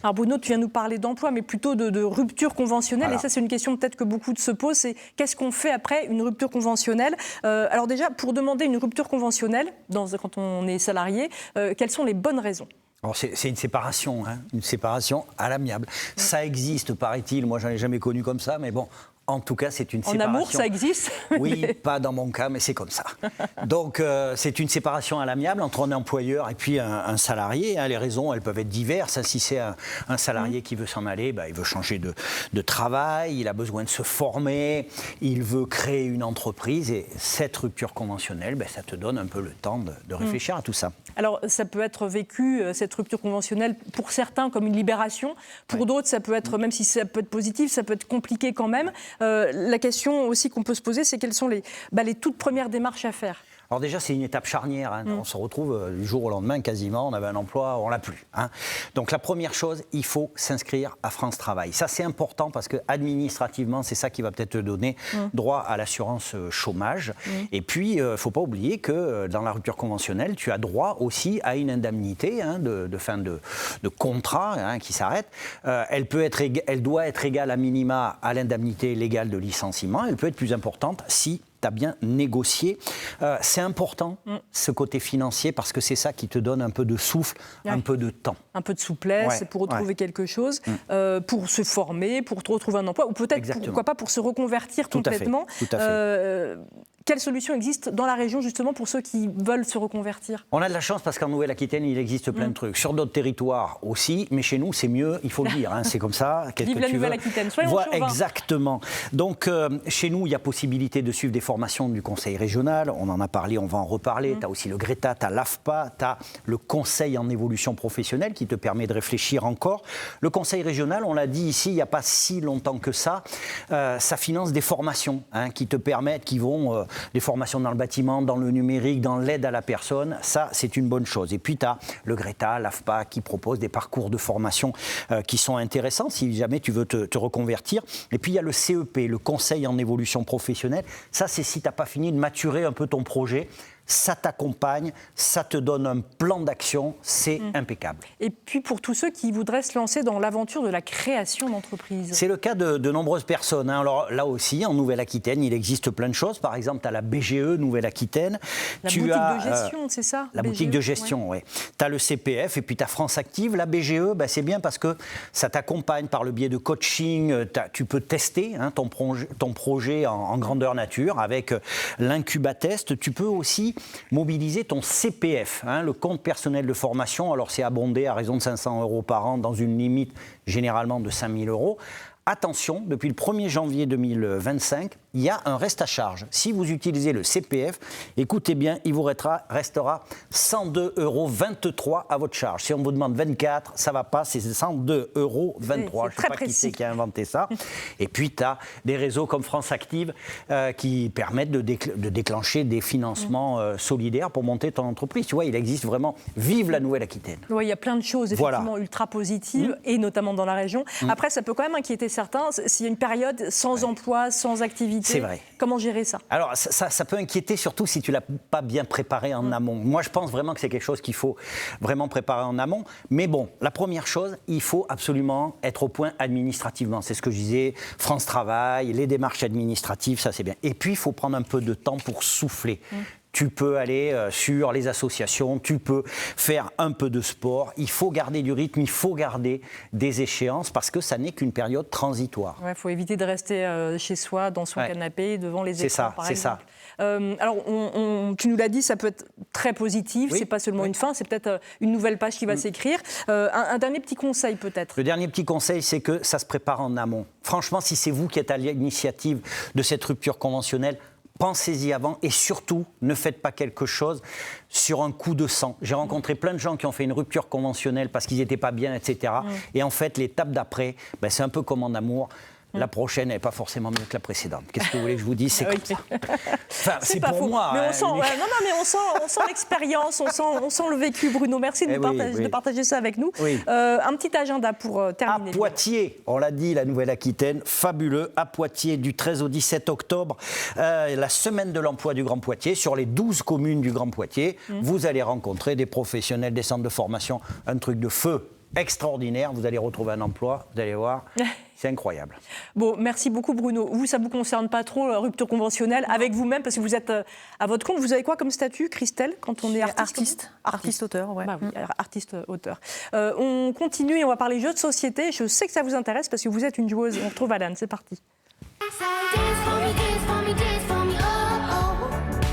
Alors Bruno, tu viens nous parler d'emploi, mais plutôt de rupture conventionnelle. Voilà. Et ça, c'est une question peut-être que beaucoup se posent, c'est qu'est-ce qu'on fait après une rupture conventionnelle ? Alors déjà, pour demander une rupture conventionnelle, quand on est salarié, quelles sont les bonnes raisons ? Alors c'est une séparation à l'amiable. Ça existe, paraît-il. Moi, j'en ai jamais connu comme ça, mais bon. En tout cas, c'est une séparation. En amour, ça existe ? Oui, pas dans mon cas, mais c'est comme ça. Donc, c'est une séparation à l'amiable entre un employeur et puis un salarié. Les raisons, elles peuvent être diverses. Si c'est un salarié qui veut s'en aller, il veut changer de travail, il a besoin de se former, il veut créer une entreprise. Et cette rupture conventionnelle, ça te donne un peu le temps de réfléchir à tout ça. Alors, ça peut être vécu, cette rupture conventionnelle, pour certains comme une libération. Pour d'autres, ça peut être, même si ça peut être positif, ça peut être compliqué quand même. La question aussi qu'on peut se poser, c'est quelles sont les toutes premières démarches à faire ? Alors déjà, c'est une étape charnière. On se retrouve du jour au lendemain, quasiment, on avait un emploi, on ne l'a plus. Donc la première chose, il faut s'inscrire à France Travail. Ça, c'est important parce que administrativement, c'est ça qui va peut-être te donner droit à l'assurance chômage. Et puis, il ne faut pas oublier que dans la rupture conventionnelle, tu as droit aussi à une indemnité de fin de contrat qui s'arrête. Elle doit être égale à minima à l'indemnité légale de licenciement. Elle peut être plus importante si tu as bien négocié. C'est important, ce côté financier, parce que c'est ça qui te donne un peu de souffle, un peu de temps. Un peu de souplesse pour retrouver quelque chose, pour se former, pour retrouver un emploi, ou peut-être, pourquoi pas, pour se reconvertir complètement. Tout à fait. Quelles solutions existent dans la région, justement, pour ceux qui veulent se reconvertir ? On a de la chance parce qu'en Nouvelle-Aquitaine, il existe plein de trucs. Sur d'autres territoires aussi, mais chez nous, c'est mieux, il faut le dire. C'est comme ça. Vive la Nouvelle-Aquitaine, soyons chauvins. Exactement. Donc, chez nous, il y a possibilité de suivre des formations du Conseil régional. On en a parlé, on va en reparler. Tu as aussi le GRETA, tu as l'AFPA, tu as le Conseil en évolution professionnelle qui te permet de réfléchir encore. Le Conseil régional, on l'a dit ici, il n'y a pas si longtemps que ça, ça finance des formations qui te permettent, qui vont... des formations dans le bâtiment, dans le numérique, dans l'aide à la personne, ça c'est une bonne chose. Et puis tu as le GRETA, l'AFPA qui propose des parcours de formation qui sont intéressants si jamais tu veux te reconvertir. Et puis il y a le CEP, le Conseil en évolution professionnelle. Ça c'est si tu n'as pas fini de maturer un peu ton projet. Ça t'accompagne, ça te donne un plan d'action, c'est impeccable. Et puis pour tous ceux qui voudraient se lancer dans l'aventure de la création d'entreprise. C'est le cas de nombreuses personnes. Alors là aussi, en Nouvelle-Aquitaine, il existe plein de choses. Par exemple, tu as la BGE Nouvelle-Aquitaine. La boutique de gestion, c'est ça ? La boutique de gestion, oui. Tu as le CPF et puis tu as France Active. La BGE, c'est bien parce que ça t'accompagne par le biais de coaching. Tu peux tester ton projet en grandeur nature avec l'incubatest. Tu peux aussi mobiliser ton CPF, le compte personnel de formation. Alors c'est abondé à raison de 500 € par an dans une limite généralement de 5 000 €. Attention, depuis le 1er janvier 2025, il y a un reste à charge. Si vous utilisez le CPF, écoutez bien, il vous restera 102,23 € à votre charge. Si on vous demande 24, ça ne va pas, c'est 102,23 €. Je ne sais pas qui c'est qui a inventé ça. Et puis, tu as des réseaux comme France Active qui permettent de déclencher des financements solidaires pour monter ton entreprise. Tu vois, il existe vraiment. Vive la Nouvelle-Aquitaine. Oui, il y a plein de choses effectivement ultra positives, et notamment dans la région. Après, ça peut quand même inquiéter certains, s'il y a une période sans emploi, sans activité, c'est vrai. Comment gérer ça ? Alors, ça peut inquiéter, surtout si tu ne l'as pas bien préparé en amont. Moi, je pense vraiment que c'est quelque chose qu'il faut vraiment préparer en amont. Mais bon, la première chose, il faut absolument être au point administrativement. C'est ce que je disais, France Travail, les démarches administratives, ça c'est bien. Et puis, il faut prendre un peu de temps pour souffler. Tu peux aller sur les associations, tu peux faire un peu de sport. Il faut garder du rythme, il faut garder des échéances parce que ça n'est qu'une période transitoire. Il faut éviter de rester chez soi, dans son canapé, devant les écrans, par exemple. C'est ça. Alors, tu nous l'as dit, ça peut être très positif, c'est pas seulement une fin, c'est peut-être une nouvelle page qui va s'écrire. Un dernier petit conseil peut-être. Le dernier petit conseil, c'est que ça se prépare en amont. Franchement, si c'est vous qui êtes à l'initiative de cette rupture conventionnelle, pensez-y avant et surtout, ne faites pas quelque chose sur un coup de sang. J'ai rencontré plein de gens qui ont fait une rupture conventionnelle parce qu'ils n'étaient pas bien, etc. Et en fait, l'étape d'après, c'est un peu comme en amour. La prochaine n'est pas forcément mieux que la précédente. Qu'est-ce que vous voulez que je vous dise ? C'est comme ça. Enfin, c'est pas pour faux. moi. Mais on sent, on sent l'expérience, on sent le vécu, Bruno. Merci de partager ça avec nous. Un petit agenda pour terminer. À Poitiers, on l'a dit, la Nouvelle-Aquitaine, fabuleux. À Poitiers, du 13 au 17 octobre, la semaine de l'emploi du Grand Poitiers. Sur les 12 communes du Grand Poitiers, vous allez rencontrer des professionnels, des centres de formation, un truc de feu. extraordinaire. Vous allez retrouver un emploi, vous allez voir, c'est incroyable. Bon, merci beaucoup Bruno. Vous, ça ne vous concerne pas trop, la rupture conventionnelle, avec vous-même, parce que vous êtes à votre compte. Vous avez quoi comme statut, Christelle, quand on est artiste? Artiste-auteur, ouais. Bah oui, artiste-auteur. On continue et on va parler jeux de société. Je sais que ça vous intéresse parce que vous êtes une joueuse. On retrouve Alan, c'est parti. Dance for me, dance for me, dance